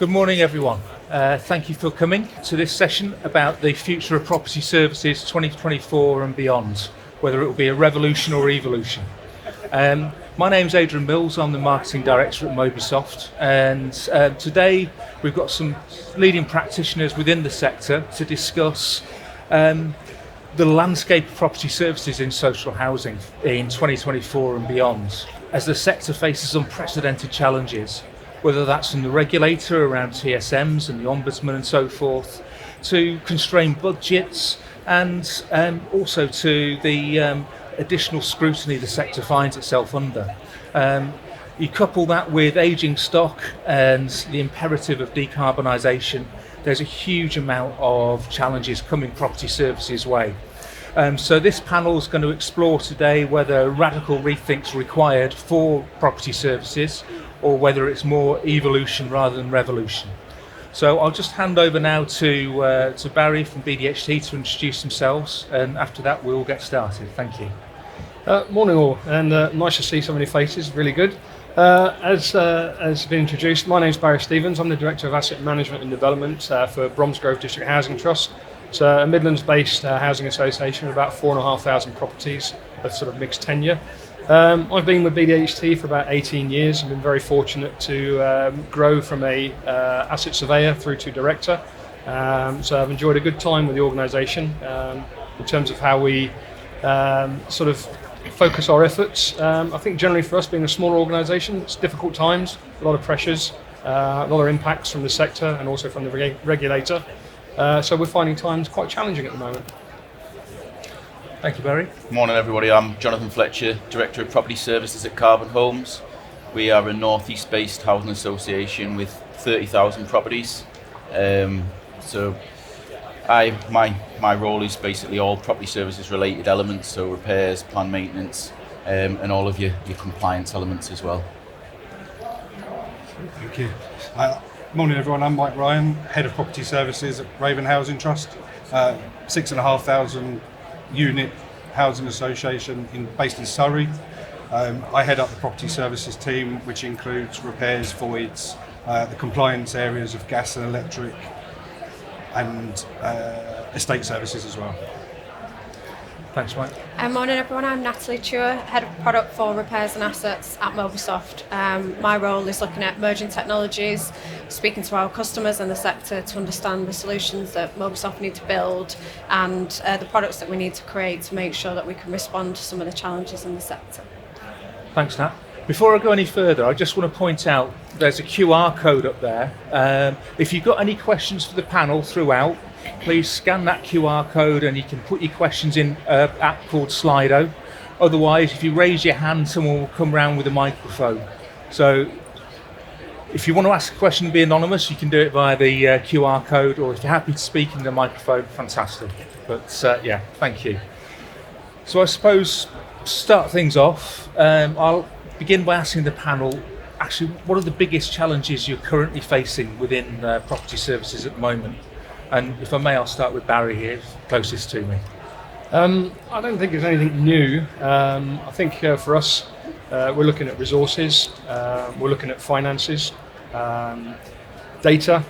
Good morning, everyone. Thank you for coming to this session about the future of property services 2024 and beyond, whether it will be a revolution or evolution. My name's Adrian Mills, I'm the Marketing Director at Mobysoft, and today we've got some leading practitioners within the sector to discuss the landscape of property services in social housing in 2024 and beyond, as the sector faces unprecedented challenges, whether that's from the regulator around TSMs and the ombudsman and so forth, to constrained budgets, and also to the additional scrutiny the sector finds itself under. You couple that with ageing stock and the imperative of decarbonisation, there's a huge amount of challenges coming property services way. So this panel is going to explore today whether radical rethink's required for property services, or whether it's more evolution rather than revolution. So I'll just hand over now to Barry from BDHT to introduce themselves, and after that we'll get started. Thank you. Morning all, and nice to see so many faces, really good. As been introduced, my name's Barry Stevens. I'm the Director of Asset Management and Development for Bromsgrove District Housing Trust. It's a Midlands-based housing association with about 4,500 properties of sort of mixed tenure. I've been with BDHT for about 18 years. I've been very fortunate to grow from a asset surveyor through to director. So I've enjoyed a good time with the organisation in terms of how we sort of focus our efforts. I think generally for us being a smaller organisation, it's difficult times, a lot of pressures, a lot of impacts from the sector and also from the regulator. So we're finding times quite challenging at the moment. Thank you, Barry. Morning everybody, I'm Jonathan Fletcher, Director of Property Services at Carbon Homes. We are a north-east based housing association with 30,000 properties. So my role is basically all property services related elements, so repairs, planned maintenance, and all of your compliance elements as well. Thank you. Morning everyone, I'm Mike Ryan, Head of Property Services at Raven Housing Trust, 6,500 unit housing association based in Surrey. I head up the property services team, which includes repairs, voids, the compliance areas of gas and electric, and estate services as well. Thanks, Mike. Morning everyone, I'm Natalie Chua, Head of Product for Repairs and Assets at Mobysoft. My role is looking at emerging technologies, speaking to our customers and the sector to understand the solutions that Mobysoft need to build and the products that we need to create to make sure that we can respond to some of the challenges in the sector. Thanks, Nat. Before I go any further, I just want to point out there's a QR code up there. If you've got any questions for the panel throughout, please scan that QR code and you can put your questions in an app called Slido. Otherwise, if you raise your hand, someone will come round with a microphone. So if you want to ask a question and be anonymous, you can do it via the QR code, or if you're happy to speak in the microphone, fantastic. But yeah, thank you. So I suppose to start things off, I'll begin by asking the panel, actually, what are the biggest challenges you're currently facing within property services at the moment? And if I may, I'll start with Barry here, closest to me. I don't think there's anything new. I think for us, we're looking at resources, we're looking at finances, data,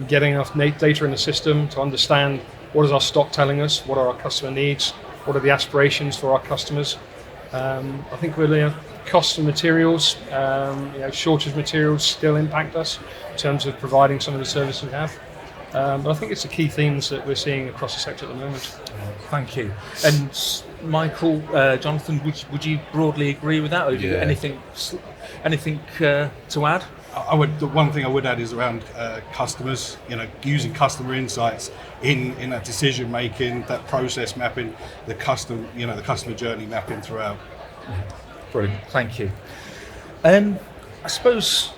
getting enough data in the system to understand what is our stock telling us, what are our customer needs, what are the aspirations for our customers. I think really costs of materials, shortage of materials still impact us in terms of providing some of the services we have. But I think it's the key themes that we're seeing across the sector at the moment. Thank you. And Michael, Jonathan, would you broadly agree with that, or have you got anything to add? The one thing I would add is around customers. Using customer insights in that decision making, that process mapping, the customer journey mapping throughout. Brilliant. Thank you. I suppose.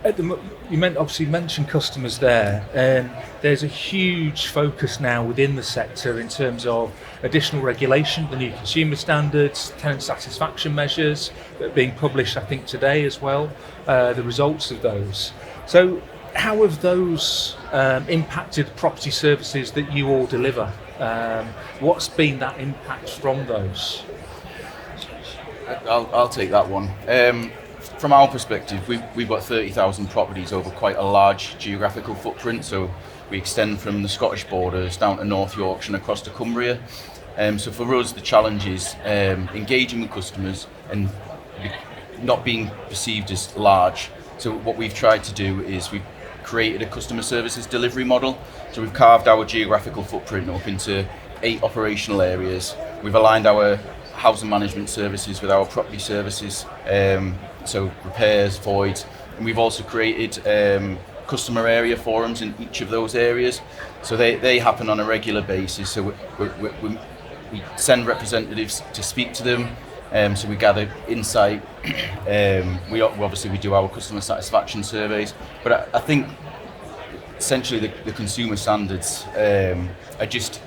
You obviously mentioned customers there, and there's a huge focus now within the sector in terms of additional regulation, the new consumer standards, tenant satisfaction measures that are being published, I think, today as well, the results of those. So how have those impacted property services that you all deliver? What's been that impact from those? I'll take that one. from our perspective, we've got 30,000 properties over quite a large geographical footprint. So we extend from the Scottish borders down to North Yorkshire and across to Cumbria. So for us, the challenge is engaging with customers and not being perceived as large. So what we've tried to do is we've created a customer services delivery model. So we've carved our geographical footprint up into 8 operational areas. We've aligned our housing management services with our property services, so repairs, voids, and we've also created customer area forums in each of those areas. So they happen on a regular basis. So we send representatives to speak to them. So we gather insight. We do our customer satisfaction surveys, but I think essentially the consumer standards are just.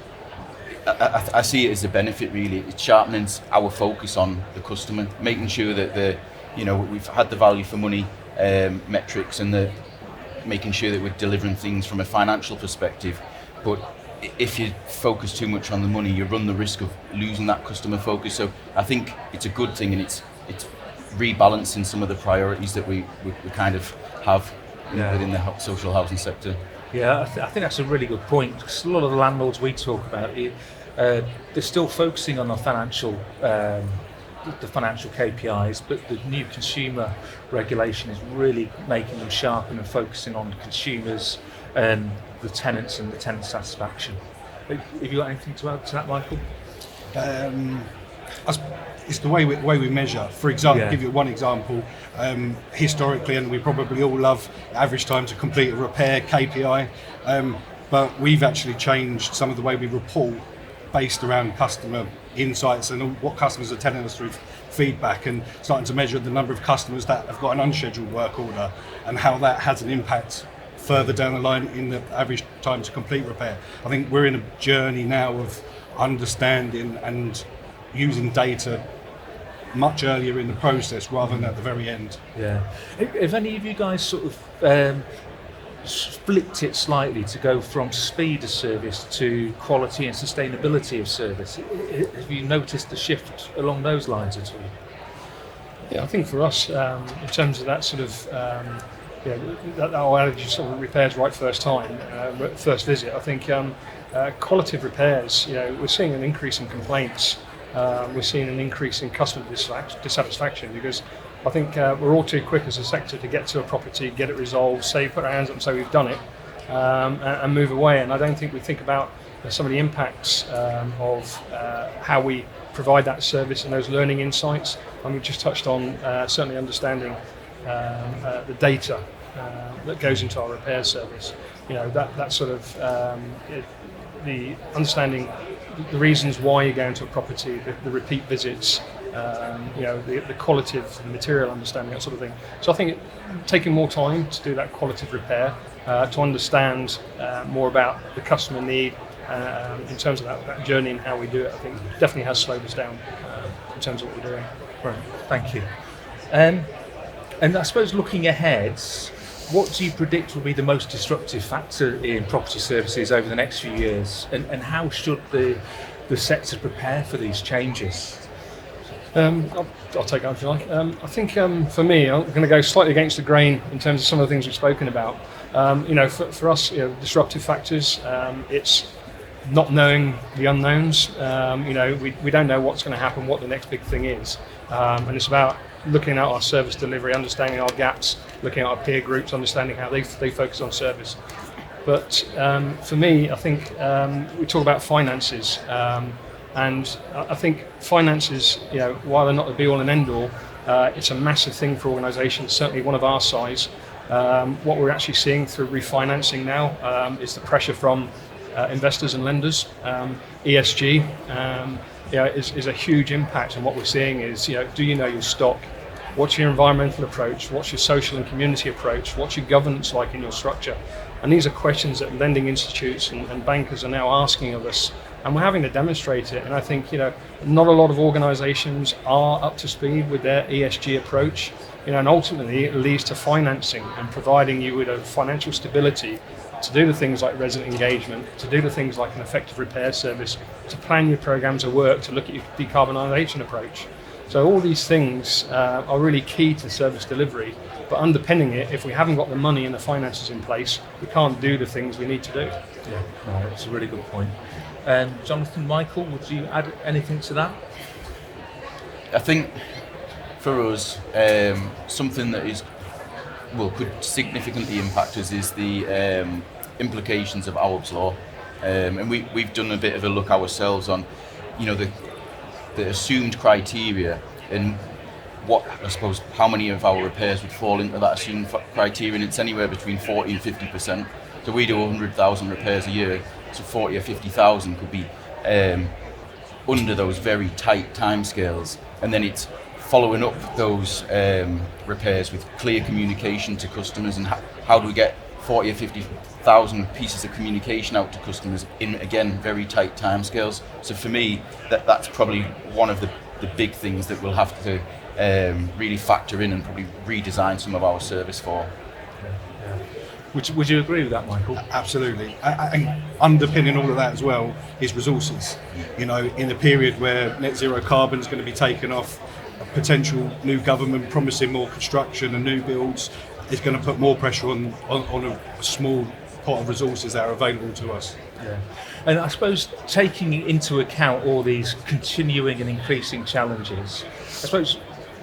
I see it as a benefit really. It sharpens our focus on the customer, making sure that we've had the value for money metrics and making sure that we're delivering things from a financial perspective. But if you focus too much on the money, you run the risk of losing that customer focus. So I think it's a good thing, and it's rebalancing some of the priorities that we kind of have within the social housing sector. Yeah, I think that's a really good point, because a lot of the landlords we talk about, they're still focusing on the financial KPIs, but the new consumer regulation is really making them sharpen and focusing on consumers and the tenants and the tenant satisfaction. Have you got anything to add to that, Michael? It's the way we measure. For example, give you one example. Historically, and we probably all love average time to complete a repair KPI, but we've actually changed some of the way we report based around customer insights and what customers are telling us through feedback, and starting to measure the number of customers that have got an unscheduled work order and how that has an impact further down the line in the average time to complete repair. I think we're in a journey now of understanding and using data much earlier in the process rather than at the very end. Yeah. Have any of you guys sort of flipped it slightly to go from speed of service to quality and sustainability of service? Have you noticed the shift along those lines at all? Yeah, I think for us, in terms of that sort of that our attitude sort of repairs right first time, first visit, I think quality of repairs, we're seeing an increase in complaints. We're seeing an increase in customer dissatisfaction, because I think we're all too quick as a sector to get to a property, get it resolved, put our hands up and say we've done it, and move away. And I don't think we think about some of the impacts of how we provide that service and those learning insights. And we just touched on certainly understanding the data that goes into our repair service. That sort of the understanding the reasons why you go into a property, the repeat visits, the qualitative and material understanding, that sort of thing. So I think taking more time to do that qualitative repair, to understand more about the customer need in terms of that journey and how we do it, I think definitely has slowed us down in terms of what we're doing. Right, thank you. And I suppose looking ahead, what do you predict will be the most disruptive factor in property services over the next few years, and how should the sector prepare for these changes? I'll take that if you like. I think for me, I'm going to go slightly against the grain in terms of some of the things we've spoken about. For us, disruptive factors, it's not knowing the unknowns. We don't know what's going to happen, what the next big thing is, and it's about looking at our service delivery, understanding our gaps, looking at our peer groups, understanding how they focus on service. But for me, I think we talk about finances, and I think finances, while they're not the be-all and end-all, it's a massive thing for organisations, certainly one of our size. What we're actually seeing through refinancing now is the pressure from investors and lenders. ESG is a huge impact, and what we're seeing is, do you know your stock? What's your environmental approach? What's your social and community approach? What's your governance like in your structure? And these are questions that lending institutes and bankers are now asking of us, and we're having to demonstrate it. And I think not a lot of organisations are up to speed with their ESG approach. And ultimately it leads to financing and providing you with a financial stability to do the things like resident engagement, to do the things like an effective repair service, to plan your programs of work, to look at your decarbonisation approach. So all these things are really key to service delivery, but underpinning it, if we haven't got the money and the finances in place, we can't do the things we need to do. Yeah, no, it's a really good point. Jonathan, Michael, would you add anything to that? I think for us, something that could significantly impact us is the implications of Aub's law, and we've done a bit of a look ourselves on, the assumed criteria and how many of our repairs would fall into that assumed criteria, and it's anywhere between 40 and 50%. So we do 100,000 repairs a year, so 40 or 50,000 could be under those very tight timescales, and then it's following up those repairs with clear communication to customers, and how do we get 40 or 50,000 pieces of communication out to customers in, again, very tight timescales. So for me, that's probably one of the big things that we'll have to really factor in and probably redesign some of our service for. Would you agree with that, Michael? Absolutely. And underpinning all of that as well is resources. In a period where net zero carbon is going to be taken off, a potential new government promising more construction and new builds is going to put more pressure on a small pot of resources that are available to us. Yeah. And I suppose taking into account all these continuing and increasing challenges, I suppose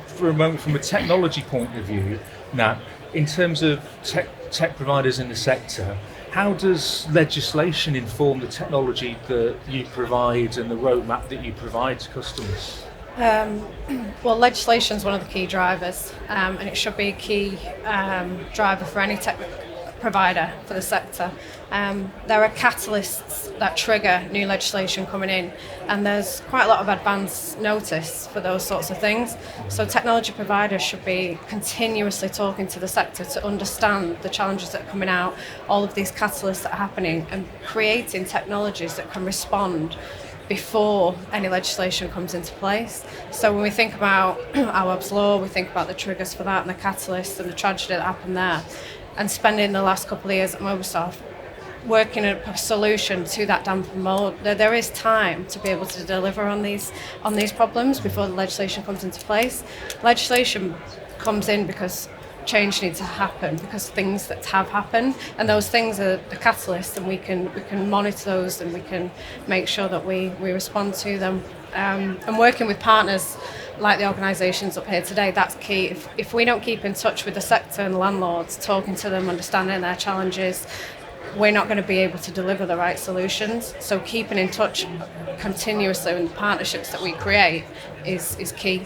for a moment from a technology point of view, Nat, in terms of tech providers in the sector, how does legislation inform the technology that you provide and the roadmap that you provide to customers? Well, legislation is one of the key drivers, and it should be a key driver for any tech provider for the sector. There are catalysts that trigger new legislation coming in, and there's quite a lot of advance notice for those sorts of things. So technology providers should be continuously talking to the sector to understand the challenges that are coming out, all of these catalysts that are happening, and creating technologies that can respond before any legislation comes into place. So when we think about Aub's law, we think about the triggers for that and the catalysts and the tragedy that happened there, and spending the last couple of years at Mobysoft working a solution to that damp and mould. There is time to be able to deliver on these problems before the legislation comes into place. Legislation comes in because change needs to happen, because things that have happened, and those things are the catalyst, and we can monitor those, and we can make sure that we respond to them. And working with partners like the organisations up here today, that's key. If we don't keep in touch with the sector and landlords, talking to them, understanding their challenges, we're not going to be able to deliver the right solutions. So keeping in touch continuously with the partnerships that we create is key.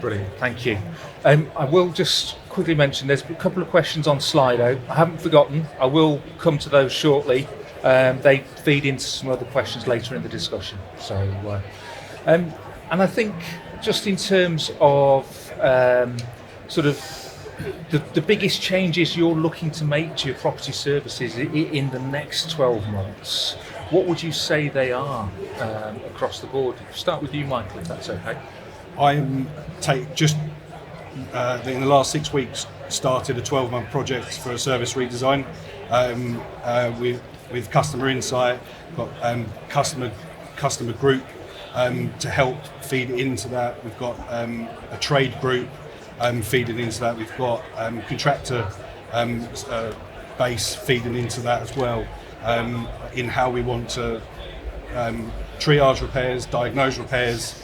Brilliant, thank you. I will just quickly mention there's a couple of questions on Slido. I haven't forgotten. I will come to those shortly. They feed into some other questions later in the discussion. So, and I think just in terms of sort of the biggest changes you're looking to make to your property services in the next 12 months, what would you say they are across the board? Start with you, Michael, if that's okay. I'm in the last 6 weeks started a 12-month project for a service redesign with customer insight, got customer group to help feed into that. We've got a trade group feeding into that. We've got contractor base feeding into that as well, in how we want to triage repairs, diagnose repairs,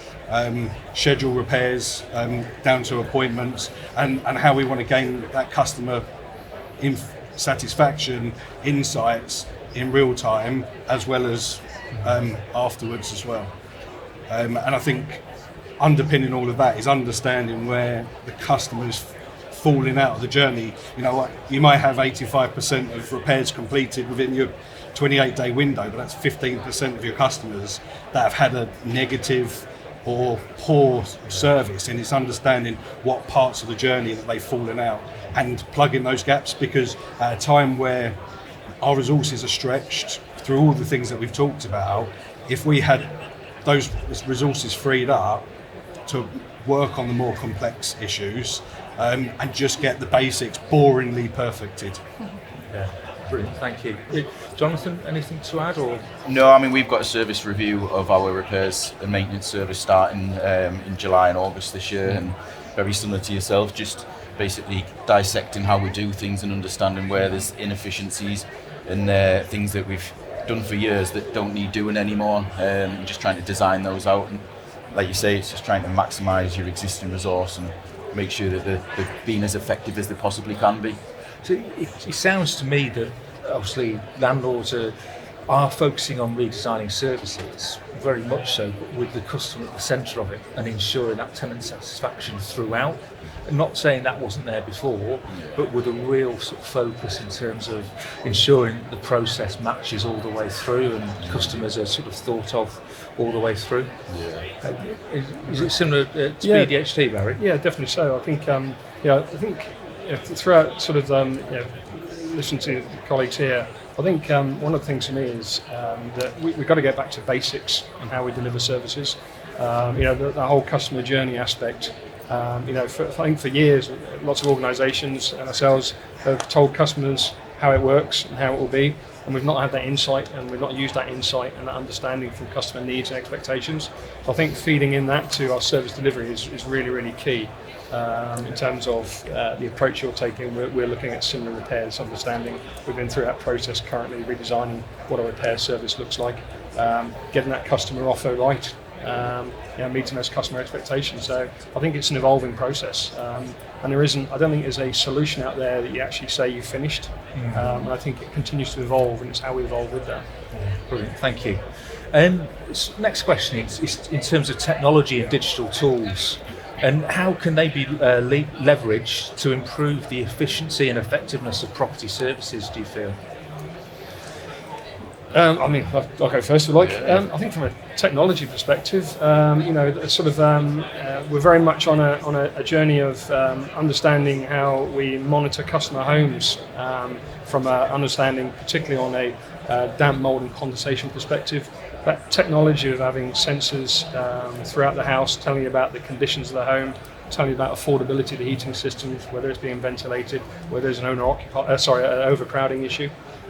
schedule repairs down to appointments, and how we want to gain that customer satisfaction insights in real time, as well as afterwards as well. And I think underpinning all of that is understanding where the customer's falling out of the journey. You know what, you might have 85% of repairs completed within your 28-day window, but that's 15% of your customers that have had a negative or poor service, and it's understanding what parts of the journey that they've fallen out and plugging those gaps, because at a time where our resources are stretched through all the things that we've talked about, if we had those resources freed up to work on the more complex issues and just get the basics boringly perfected. Yeah. Brilliant, thank you. Jonathan, anything to add? Or No, I mean, we've got a service review of our repairs and maintenance service starting in July and August this year, and very similar to yourself, just basically dissecting how we do things and understanding where there's inefficiencies and things that we've done for years that don't need doing anymore, and just trying to design those out. And like you say, it's just trying to maximise your existing resource and make sure that they're being as effective as they possibly can be. so it sounds to me that obviously landlords are focusing on redesigning services, very much so, but with the customer at the centre of it and ensuring that tenant satisfaction throughout. And not saying that wasn't there before, but with a real sort of focus in terms of ensuring the process matches all the way through and customers are sort of thought of all the way through. Is it similar to Yeah. BDHT, Barry? Yeah, definitely so. I think throughout sort of listening to the colleagues here, I think one of the things for me is that we've got to get back to basics on how we deliver services. The whole customer journey aspect. I think for years, lots of organisations and ourselves have told customers how it works and how it will be, and we've not had that insight, and we've not used that insight and that understanding from customer needs and expectations. So I think feeding in that to our service delivery is really, really key. In terms of the approach you're taking, we're looking at similar repairs, understanding. We've been through that process currently, redesigning what a repair service looks like, getting that customer offer right, meeting those customer expectations. So I think it's an evolving process, and I don't think there's a solution out there that you actually say you've finished. And I think it continues to evolve, and it's how we evolve with that. Brilliant, thank you. Next question is in terms of technology and digital tools, and how can they be leveraged to improve the efficiency and effectiveness of property services, do you feel? I'll go first if you like. I think from a technology perspective, we're very much on a journey of understanding how we monitor customer homes, from understanding particularly on a damp, mould and condensation perspective. That technology of having sensors throughout the house telling you about the conditions of the home, telling you about affordability of the heating systems, whether it's being ventilated, whether there's an an overcrowding issue.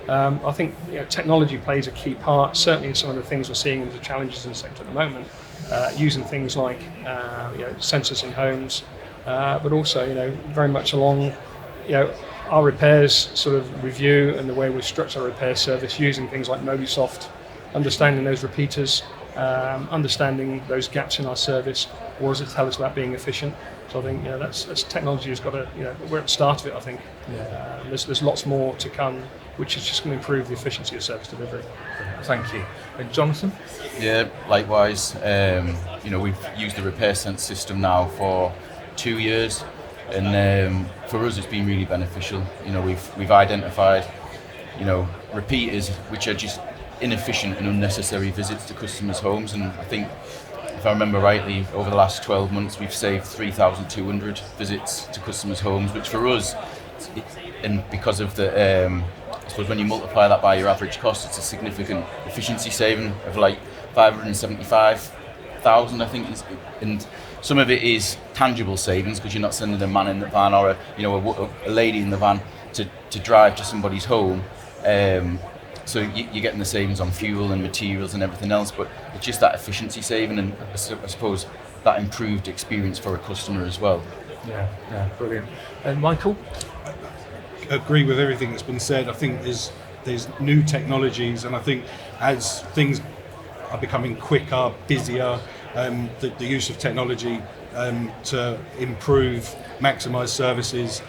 I think technology plays a key part, certainly in some of the things we're seeing as the challenges in the sector at the moment, using things like sensors in homes, but also very much along our repairs sort of review and the way we structure our repair service, using things like Mobysoft, understanding those repeaters, understanding those gaps in our service. What does it tell us about being efficient? So I think that's technology has got to, we're at the start of it. I think there's lots more to come, which is just going to improve the efficiency of service delivery. Thank you. And Jonathan? Yeah, likewise. We've used the repair sense system now for 2 years, and for us it's been really beneficial. We've identified repeaters which are just inefficient and unnecessary visits to customers' homes, and I think, if I remember rightly, over the last 12 months we've saved 3,200 visits to customers' homes, which for us, and because of the I suppose when you multiply that by your average cost, it's a significant efficiency saving of like 575,000, I think, and some of it is tangible savings because you're not sending a man in the van or a lady in the van to drive to somebody's home. So you're getting the savings on fuel and materials and everything else, but it's just that efficiency saving and I suppose that improved experience for a customer as well. Yeah, brilliant. And Michael? Agree with everything that's been said. I think there's new technologies, and I think as things are becoming quicker, busier, the use of technology to improve, maximise services.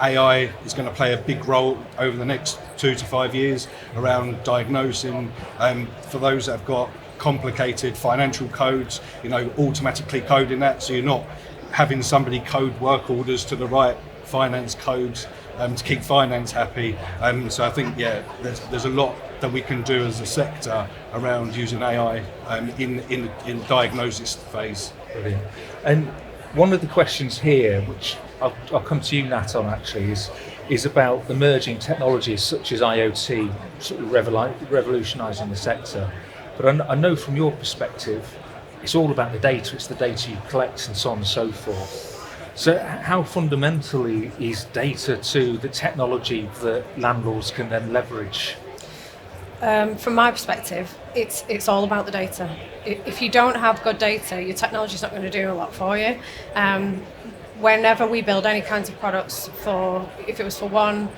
AI is going to play a big role over the next 2 to 5 years around diagnosing. For those that have got complicated financial codes, automatically coding that, so you're not having somebody code work orders to the right finance codes to keep finance happy. So I think there's a lot that we can do as a sector around using AI in diagnosis phase. Brilliant. And one of the questions here, which I'll come to you, Nat, on actually, is about emerging technologies such as IoT, sort of revolutionising the sector. But I know from your perspective, it's all about the data. It's the data you collect and so on and so forth. So how fundamentally is data to the technology that landlords can then leverage? From my perspective, it's all about the data. If you don't have good data, your technology's not going to do a lot for you. Whenever we build any kinds of products if it was for one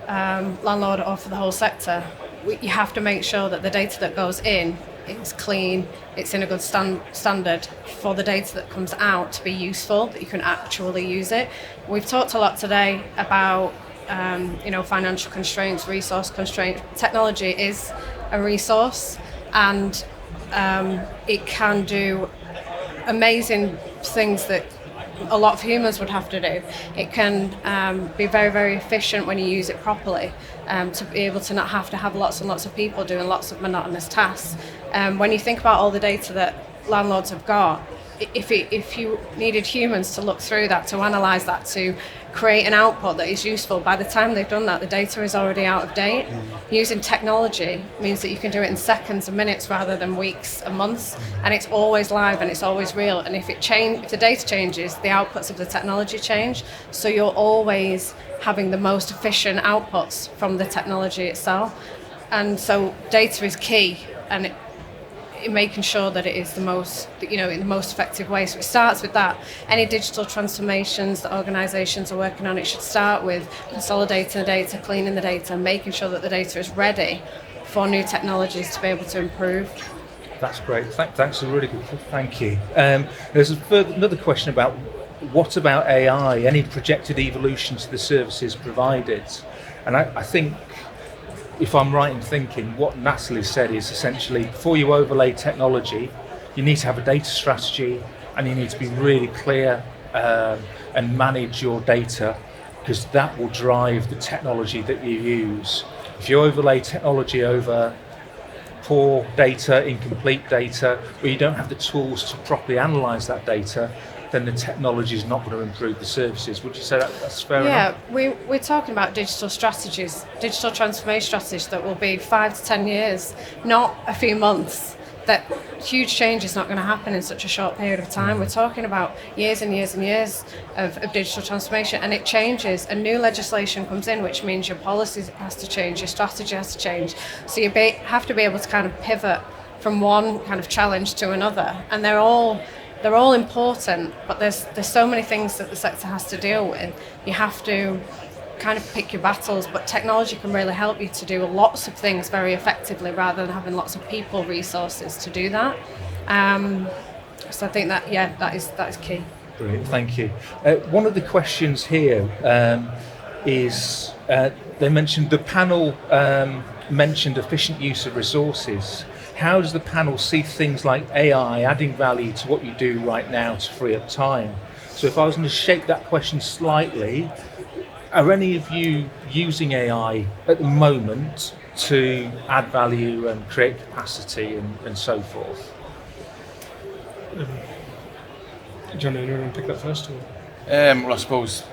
landlord or for the whole sector, you have to make sure that the data that goes in is clean, it's in a good standard for the data that comes out to be useful, that you can actually use it. We've talked a lot today about financial constraints, resource constraints. Technology is a resource, and it can do amazing things that a lot of humans would have to do. It can be very, very efficient when you use it properly, to be able to not have to have lots and lots of people doing lots of monotonous tasks. When you think about all the data that landlords have got, if you needed humans to look through that, to analyse that, to create an output that is useful, by the time they've done that, the data is already out of date. Using technology means that you can do it in seconds and minutes rather than weeks and months, and it's always live and it's always real. And if the data changes, the outputs of the technology change, so you're always having the most efficient outputs from the technology itself. And so data is key, and in making sure that it is in the most effective way. So it starts with that. Any digital transformations that organisations are working on, it should start with consolidating the data, cleaning the data, making sure that the data is ready for new technologies to be able to improve. That's great. Thanks, a really good. Thank you. There's another question about what about AI? Any projected evolution to the services provided? And I think, if I'm right in thinking, what Natalie said is essentially, before you overlay technology, you need to have a data strategy, and you need to be really clear and manage your data, because that will drive the technology that you use. If you overlay technology over poor data, incomplete data, where you don't have the tools to properly analyse that data, then the technology is not going to improve the services. Would you say that's fair enough? Yeah, we're talking about digital strategies, digital transformation strategies that will be 5 to 10 years, not a few months. That huge change is not going to happen in such a short period of time. We're talking about years and years and years of digital transformation, and it changes. And new legislation comes in, which means your policy has to change, your strategy has to change. So you have to be able to kind of pivot from one kind of challenge to another, and they're all important, but there's so many things that the sector has to deal with. You have to kind of pick your battles, but technology can really help you to do lots of things very effectively rather than having lots of people resources to do that. So I think that is key. Brilliant, thank you. One of the questions here is they mentioned the panel mentioned efficient use of resources. How does the panel see things like AI adding value to what you do right now to free up time? So if I was going to shape that question slightly, are any of you using AI at the moment to add value and create capacity and so forth? John, you want to pick that first? Or? Well, I suppose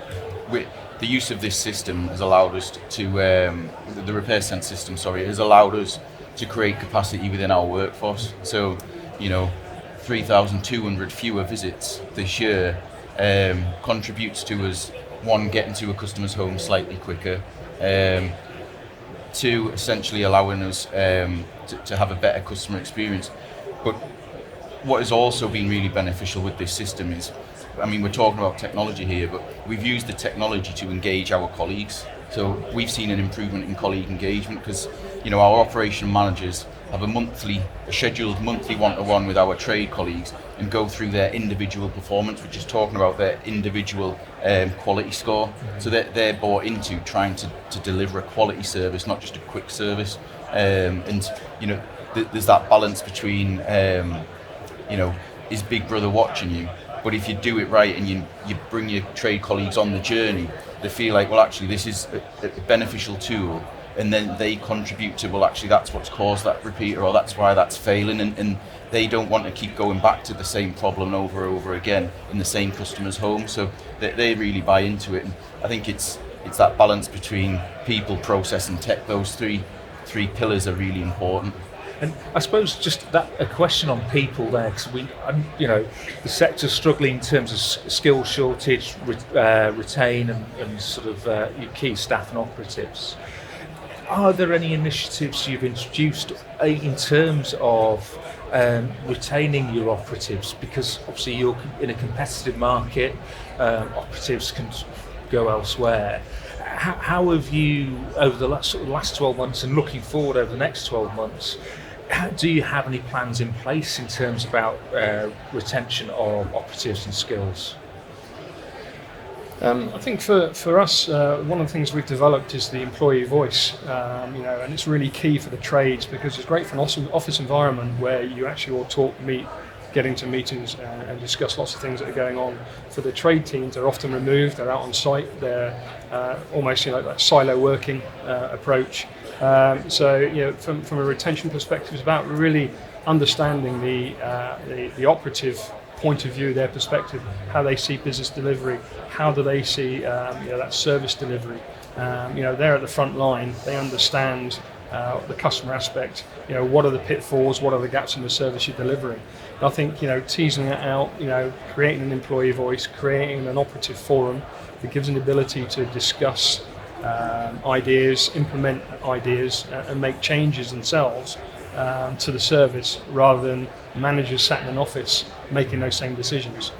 the use of this system has allowed us to, the repair sense system, has allowed us to create capacity within our workforce. So, 3,200 fewer visits this year contributes to us, one, getting to a customer's home slightly quicker, two, essentially allowing us to have a better customer experience. But what has also been really beneficial with this system is, we're talking about technology here, but we've used the technology to engage our colleagues. So we've seen an improvement in colleague engagement because, our operation managers have a scheduled monthly one-to-one with our trade colleagues and go through their individual performance, which is talking about their individual quality score. So they're bought into trying to deliver a quality service, not just a quick service. There's that balance between, is Big Brother watching you? But if you do it right and you bring your trade colleagues on the journey, they feel like, well, actually, this is a beneficial tool. And then they contribute to, well, actually, that's what's caused that repeater, or that's why that's failing. And they don't want to keep going back to the same problem over and over again in the same customer's home. So they really buy into it. And I think it's that balance between people, process, and tech. Those three pillars are really important. And I suppose just that a question on people there, because the sector's struggling in terms of skill shortage, retain and sort of your key staff and operatives. Are there any initiatives you've introduced in terms of retaining your operatives? Because obviously you're in a competitive market, operatives can go elsewhere. How have you, over the last 12 months and looking forward over the next 12 months, do you have any plans in place in terms about retention of operatives and skills? I think for us, one of the things we've developed is the employee voice, and it's really key for the trades because it's great for an office environment where you actually all talk, meet, get into meetings and discuss lots of things that are going on. For the trade teams, they're often removed, they're out on site, they're almost that silo working approach. From a retention perspective, it's about really understanding the operative point of view, their perspective, how they see business delivery, how do they see that service delivery. They're at the front line, they understand the customer aspect, what are the pitfalls, what are the gaps in the service you're delivering. And I think, teasing that out, creating an employee voice, creating an operative forum that gives an ability to discuss ideas, implement ideas and make changes themselves to the service rather than managers sat in an office making those same decisions.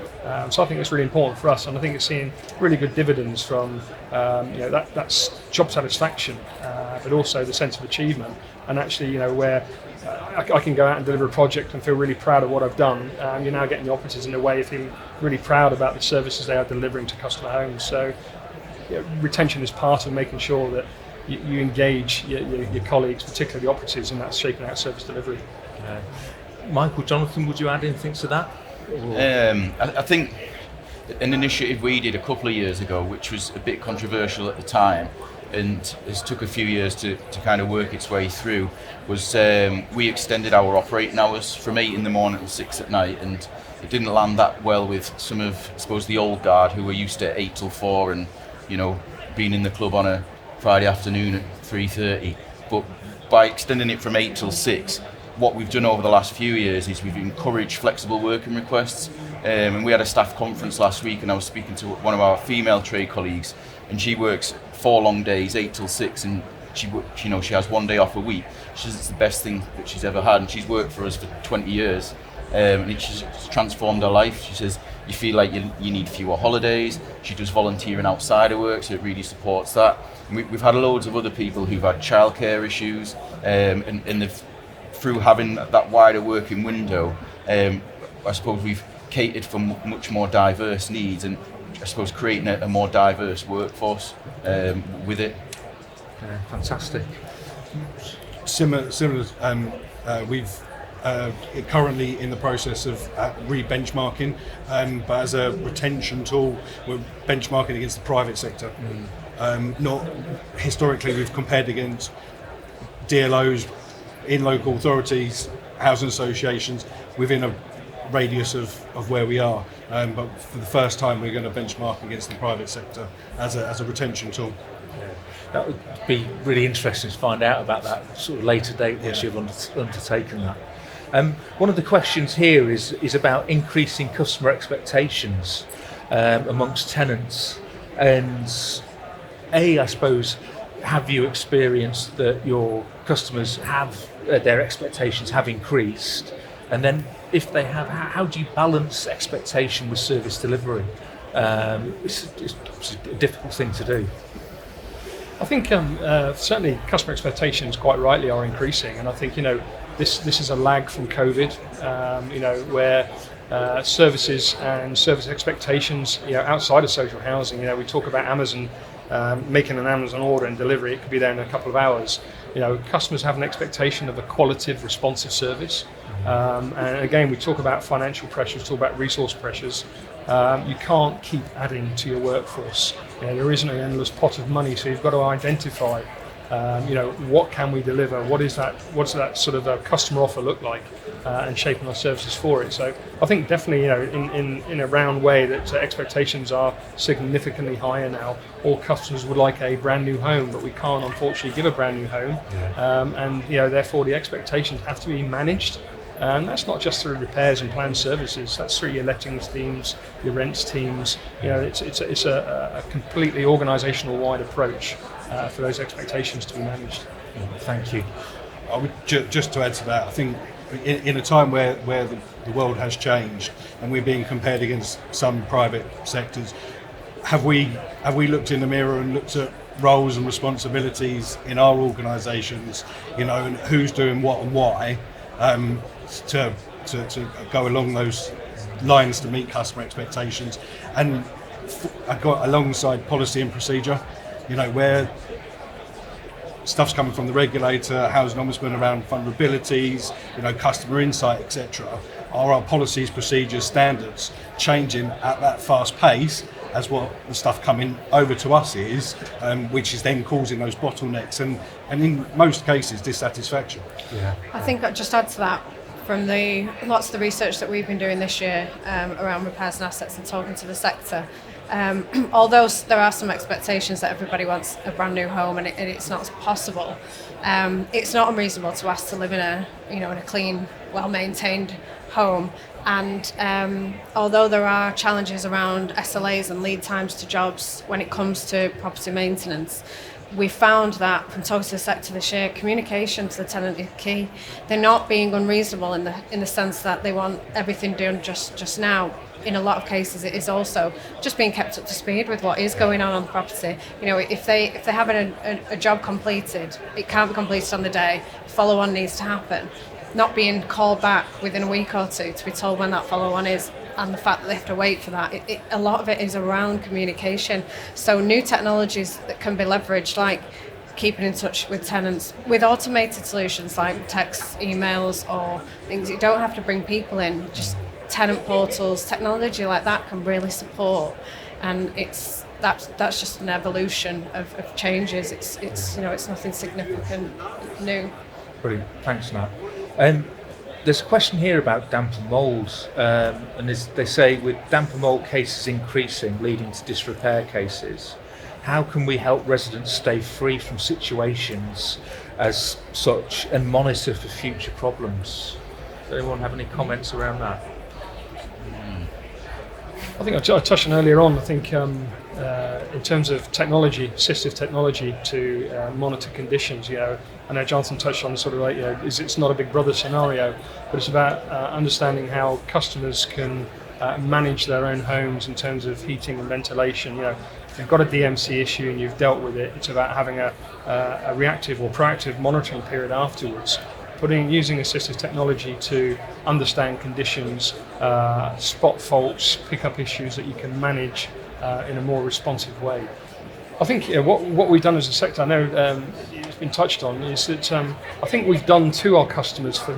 So I think it's really important for us, and I think it's seeing really good dividends from that's job satisfaction, but also the sense of achievement. And actually, where I can go out and deliver a project and feel really proud of what I've done. You're now getting the operatives in a way of feeling really proud about the services they are delivering to customer homes. So retention is part of making sure that you engage your colleagues, particularly the operatives, in that shaping out service delivery. Michael, Jonathan, would you add anything to that? I think an initiative we did a couple of years ago, which was a bit controversial at the time, and it took a few years to kind of work its way through, was we extended our operating hours from 8 in the morning to 6 at night, and it didn't land that well with some of, I suppose, the old guard who were used to 8 till 4 and, being in the club on a Friday afternoon at 3:30. But by extending it from 8 till 6, what we've done over the last few years is we've encouraged flexible working requests. And we had a staff conference last week, and I was speaking to one of our female trade colleagues, and she works 4 long days, 8 till 6, and she has 1 day off a week. She says it's the best thing that she's ever had, and she's worked for us for 20 years, and it's transformed her life. She says you feel like you need fewer holidays. She does volunteering outside of work, so it really supports that. And we've had loads of other people who've had childcare issues, and they've, through having that wider working window, I suppose we've catered for much more diverse needs, and I suppose creating a more diverse workforce with it. Fantastic. Similar. We've currently in the process of re-benchmarking, but as a retention tool, we're benchmarking against the private sector. Not historically, we've compared against DLOs in local authorities, housing associations within a radius of where we are. But for the first time, we're going to benchmark against the private sector as a retention tool. That would be really interesting to find out about that sort of later date once you've undertaken that. One of the questions here is about increasing customer expectations amongst tenants. And I suppose, have you experienced that your customers have their expectations have increased? And then if they have, how do you balance expectation with service delivery? It's a difficult thing to do. I think certainly customer expectations quite rightly are increasing, and I think this is a lag from COVID, where services and service expectations outside of social housing. We talk about Amazon making an Amazon order and delivery, it could be there in a couple of hours. Customers have an expectation of a qualitative, responsive service. And again, we talk about financial pressures, talk about resource pressures. You can't keep adding to your workforce. There isn't an endless pot of money, so you've got to identify what can we deliver? What's that sort of a customer offer look like? And shaping our services for it. So I think definitely, in a round way, that expectations are significantly higher now. All customers would like a brand new home, but we can't unfortunately give a brand new home, and therefore the expectations have to be managed. And that's not just through repairs and planned services. That's through your lettings teams, your rents teams. It's a completely organisational wide approach for those expectations to be managed. Thank you. I would just to add to that, I think in a time where the world has changed and we're being compared against some private sectors, have we looked in the mirror and looked at roles and responsibilities in our organisations, and who's doing what and why, to go along those lines to meet customer expectations, and I got alongside policy and procedure, where stuff's coming from the regulator, housing ombudsman around vulnerabilities, customer insight, etc. Are our policies, procedures, standards changing at that fast pace as what the stuff coming over to us is, which is then causing those bottlenecks and in most cases dissatisfaction. Yeah. I think I'd just add to that, from lots of the research that we've been doing this year around repairs and assets and talking to the sector, although there are some expectations that everybody wants a brand new home and it's not possible, it's not unreasonable to ask to live in a clean, well-maintained home. And although there are challenges around SLAs and lead times to jobs when it comes to property maintenance, we found that from talking to the sector this year, communication to the tenant is key. They're not being unreasonable in the sense that they want everything done just now. In a lot of cases, it is also just being kept up to speed with what is going on the property. If they have a job completed, it can't be completed on the day. Follow-on needs to happen. Not being called back within a week or two to be told when that follow-on is, and the fact that they have to wait for that. A lot of it is around communication. So new technologies that can be leveraged, like keeping in touch with tenants with automated solutions like texts, emails, or things. You don't have to bring people in. Just tenant portals, technology like that can really support. And that's just an evolution of changes. It's nothing significant new. Brilliant. Thanks, Nat. There's a question here about damp and mould, and as they say, with damp and mould cases increasing, leading to disrepair cases, how can we help residents stay free from situations as such and monitor for future problems? Does anyone have any comments around that? I think I touched on earlier on. I think in terms of technology, assistive technology to monitor conditions, I know Jonathan touched on sort of like, it's not a big brother scenario, but it's about understanding how customers can manage their own homes in terms of heating and ventilation. If you've got a DMC issue and you've dealt with it, it's about having a reactive or proactive monitoring period afterwards. Using assistive technology to understand conditions, spot faults, pick up issues that you can manage in a more responsive way. I think what we've done as a sector, I know it's been touched on, is that I think we've done to our customers for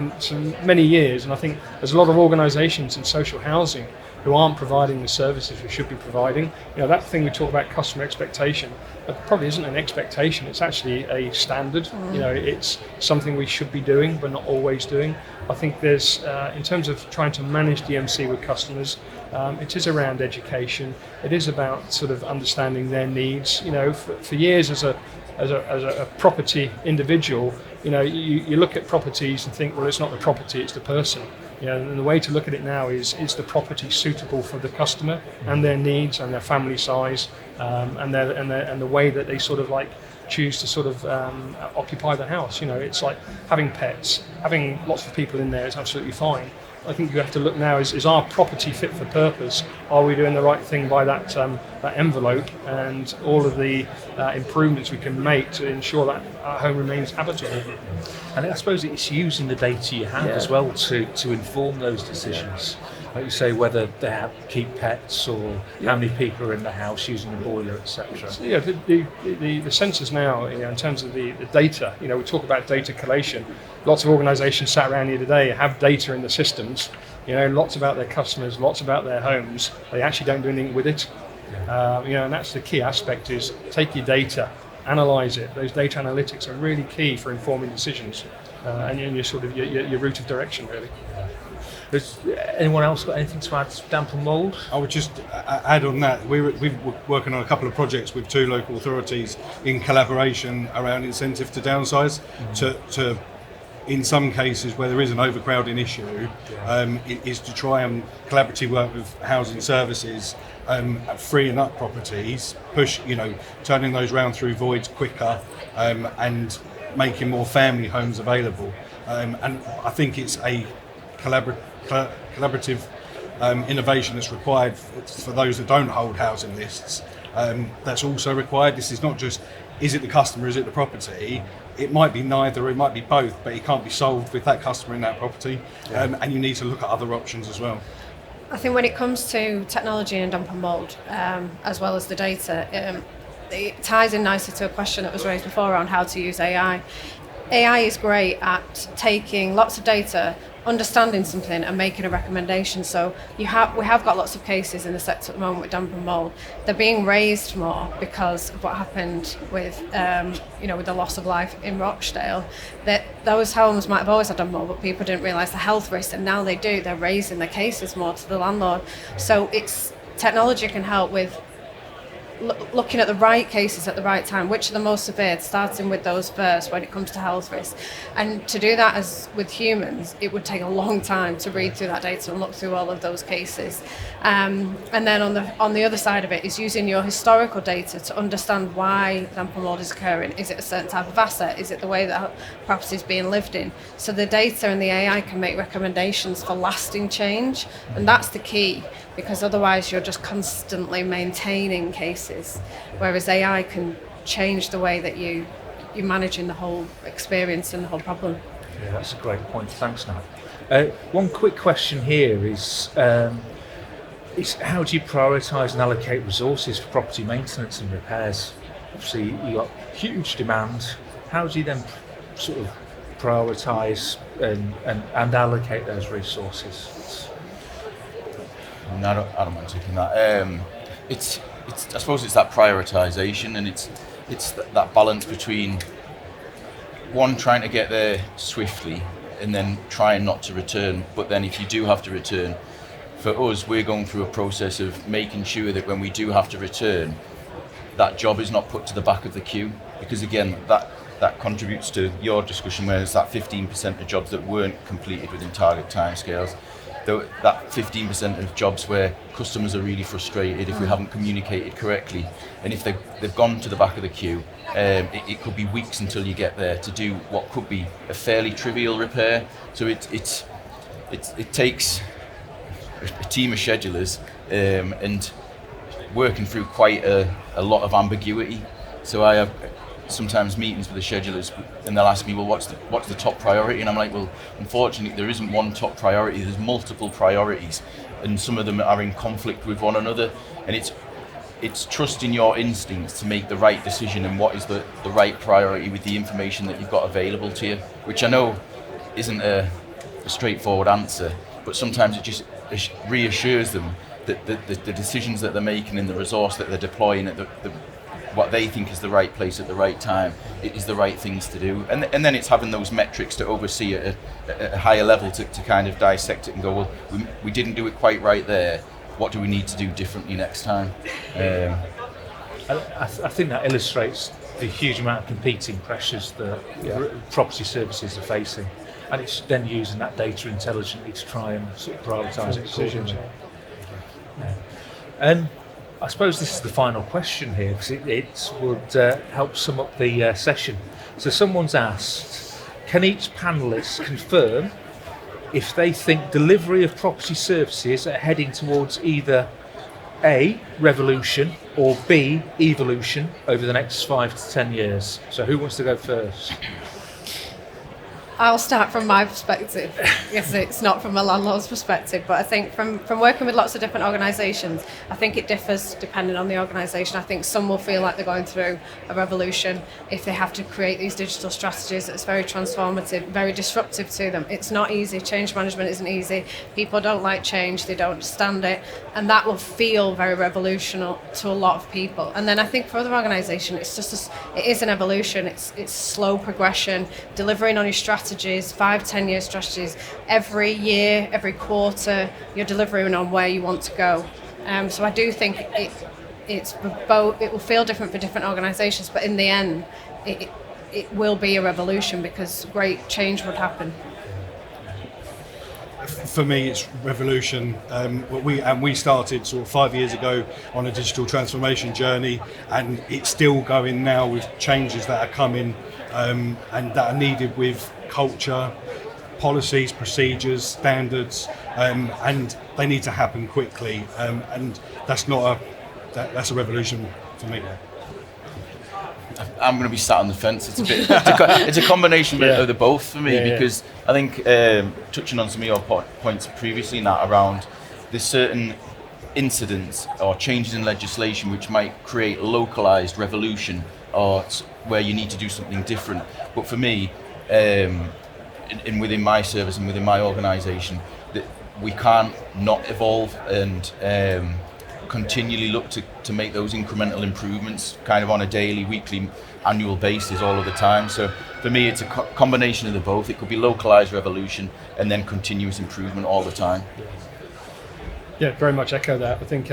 many years, and I think there's a lot of organisations in social housing who aren't providing the services we should be providing. That thing we talk about, customer expectation, it probably isn't an expectation, it's actually a standard. It's something we should be doing but not always doing. I think there's, in terms of trying to manage DMC with customers, it is around education. It is about sort of understanding their needs. For years as a property individual, you look at properties and think, well, it's not the property, it's the person. And the way to look at it now is the property suitable for the customer and their needs and their family size, and the way that they sort of like choose to sort of occupy the house. It's like having pets, having lots of people in there is absolutely fine. I think you have to look now, is our property fit for purpose? Are we doing the right thing by that envelope and all of the improvements we can make to ensure that our home remains habitable? And I suppose it's using the data you have as well to inform those decisions. Like you say, whether they keep pets or how many people are in the house using the boiler, etc. So, the sensors now, in terms of the data, we talk about data collation. Lots of organisations sat around here today have data in the systems, lots about their customers, lots about their homes. They actually don't do anything with it. And that's the key aspect, is take your data, analyse it. Those data analytics are really key for informing decisions and your sort of your route of direction, really. Has anyone else got anything to add to damp and mould? I would just add on that, we're working on a couple of projects with 2 local authorities in collaboration around incentive to downsize, to in some cases where there is an overcrowding issue, is to try and collaboratively work with housing services, freeing up properties, turning those round through voids quicker, and making more family homes available. And I think it's a collaborative innovation that's required for those that don't hold housing lists. That's also required. This is not just, is it the customer, is it the property? It might be neither, it might be both, but it can't be solved with that customer in that property. And you need to look at other options as well. I think when it comes to technology and damp and mould, as well as the data, it ties in nicely to a question that was raised before around how to use AI. AI is great at taking lots of data, understanding something and making a recommendation. So we have got lots of cases in the sector at the moment with damp and mould. They're being raised more because of what happened with with the loss of life in Rochdale. That those homes might have always had damp and mould, but people didn't realise the health risk, and now they do. They're raising their cases more to the landlord. So technology can help with looking at the right cases at the right time, which are the most severe, starting with those first when it comes to health risk. And to do that as with humans, it would take a long time to read through that data and look through all of those cases. And then on the other side of it is using your historical data to understand why damp and mould is occurring. Is it a certain type of asset? Is it the way that property is being lived in? So the data and the AI can make recommendations for lasting change, and that's the key, because otherwise you're just constantly maintaining cases, whereas AI can change the way that you're managing the whole experience and the whole problem. Yeah, that's a great point. Thanks, Nat. One quick question here is how do you prioritise and allocate resources for property maintenance and repairs? Obviously, you've got huge demand. How do you then sort of prioritise and allocate those resources? I don't mind taking that. It's I suppose it's that prioritisation, and it's that balance between one, trying to get there swiftly, and then trying not to return. But then if you do have to return, for us, we're going through a process of making sure that when we do have to return, that job is not put to the back of the queue, because again, that contributes to your discussion where it's that 15% of jobs that weren't completed within target timescales. That 15% of jobs where customers are really frustrated if we haven't communicated correctly, and if they've gone to the back of the queue, it could be weeks until you get there to do what could be a fairly trivial repair. So it takes a team of schedulers and working through quite a lot of ambiguity. So I have sometimes meetings with the schedulers, and they'll ask me, well, what's the top priority? And I'm like, well, unfortunately there isn't one top priority, there's multiple priorities, and some of them are in conflict with one another, and it's trusting your instincts to make the right decision and what is the right priority with the information that you've got available to you, which I know isn't a straightforward answer, but sometimes it just reassures them that the decisions that they're making and the resource that they're deploying at what they think is the right place at the right time, it is the right things to do. And then it's having those metrics to oversee at a higher level to kind of dissect it and go, well, we didn't do it quite right there. What do we need to do differently next time? I think that illustrates the huge amount of competing pressures that property services are facing. And it's then using that data intelligently to try and sort of prioritise it accordingly. Yeah. I suppose this is the final question here, because it would help sum up the session. So someone's asked, can each panellist confirm if they think delivery of property services are heading towards either A, revolution, or B, evolution over the next 5 to 10 years? So who wants to go first? I'll start from my perspective. Yes, it's not from a landlord's perspective, but I think from working with lots of different organisations, I think it differs depending on the organisation. I think some will feel like they're going through a revolution if they have to create these digital strategies. It's very transformative, very disruptive to them. It's not easy. Change management isn't easy. People don't like change. They don't understand it. And that will feel very revolutionary to a lot of people. And then I think for other organisations, it is an evolution. It's slow progression, delivering on your strategies, 5-10 year strategies. Every year, every quarter, you're delivering on where you want to go. So I do think it will feel different for different organisations, but in the end, it will be a revolution because great change would happen. For me, it's revolution. We started sort of 5 years ago on a digital transformation journey, and it's still going now with changes that are coming and that are needed with culture, policies, procedures, standards, and they need to happen quickly. And that's a revolution for me. I'm going to be sat on the fence. It's a combination of the both for me, because I think touching on some of your points previously, Nat, around there's certain incidents or changes in legislation which might create localized revolution or where you need to do something different. But for me, within my service and within my organisation, that we can't not evolve and continually look to make those incremental improvements kind of on a daily, weekly, annual basis all of the time. So for me, it's a combination of the both. It could be localized revolution and then continuous improvement all the time. Yeah, very much echo that. I think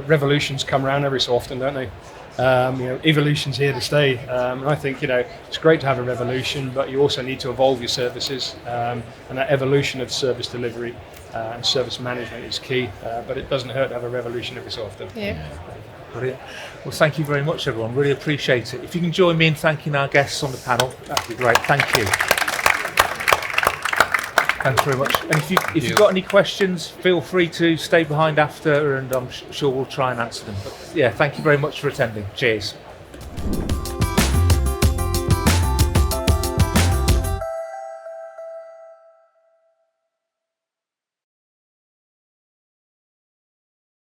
revolutions come around every so often, don't they? Evolution's here to stay. And I think it's great to have a revolution, but you also need to evolve your services, and that evolution of service delivery and service management is key. But it doesn't hurt to have a revolution every so often. Yeah. Brilliant. Well, thank you very much, everyone. Really appreciate it. If you can join me in thanking our guests on the panel, that'd be great. Thank you. Thanks very much. And if you've got any questions, feel free to stay behind after, and I'm sure we'll try and answer them. But yeah, thank you very much for attending. Cheers.